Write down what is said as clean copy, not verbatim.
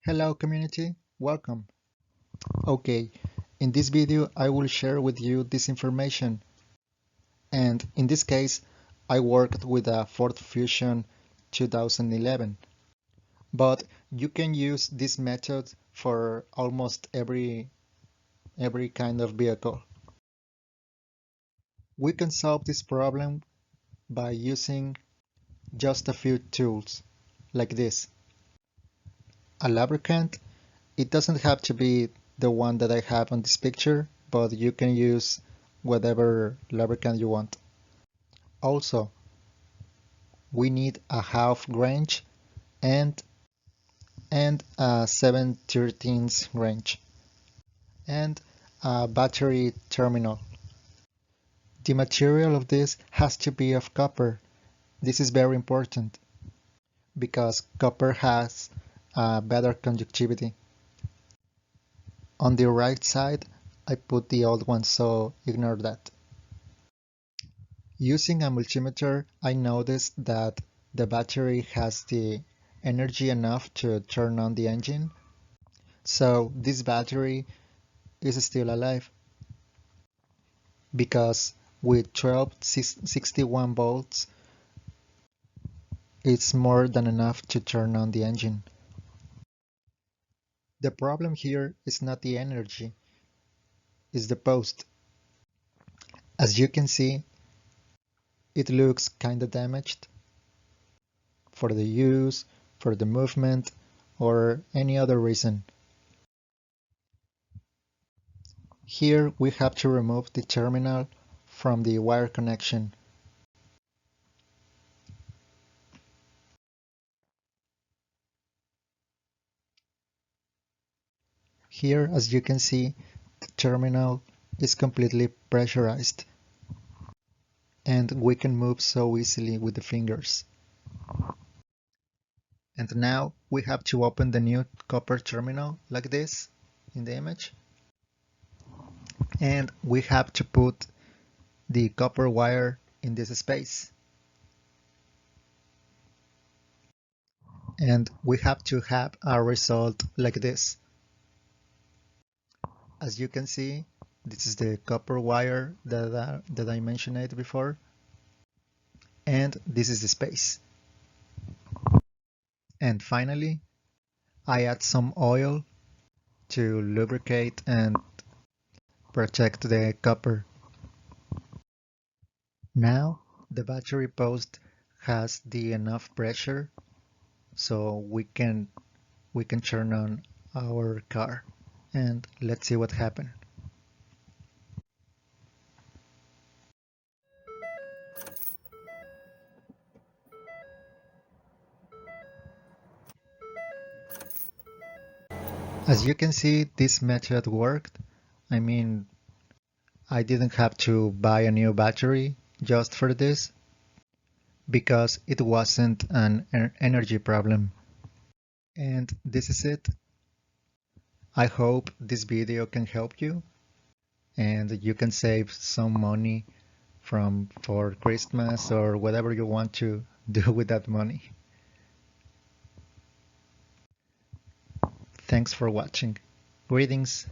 Hello community, welcome. Okay, in this video I will share with you this information, and in this case I worked with a Ford Fusion 2011, but you can use this method for almost every kind of vehicle. We can solve this problem by using just a few tools like this. A lubricant, it doesn't have to be the one that I have on this picture, but you can use whatever lubricant you want. Also, we need a half range and a 7/13 range and a battery terminal. The material of this has to be of copper. This is very important because copper has better conductivity. On the right side, I put the old one, so ignore that. Using a multimeter, I noticed that the battery has the energy enough to turn on the engine, so this battery is still alive because with 1261 volts, it's more than enough to turn on the engine. The problem here is not the energy, it's the post. As you can see, it looks kinda damaged for the use, for the movement, or any other reason. Here we have to remove the terminal from the wire connection. Here, as you can see, the terminal is completely pressurized, and we can move so easily with the fingers. And now we have to open the new copper terminal like this in the image, and we have to put the copper wire in this space. And we have to have a result like this. As you can see, this is the copper wire that I mentioned before, and this is the space. And finally, I add some oil to lubricate and protect the copper. Now the battery post has the enough pressure so we can turn on our car, and let's see what happened. As you can see, this method worked. I mean, I didn't have to buy a new battery just for this because it wasn't an energy problem. And this is it. I hope this video can help you and you can save some money for Christmas or whatever you want to do with that money. Thanks for watching. Greetings.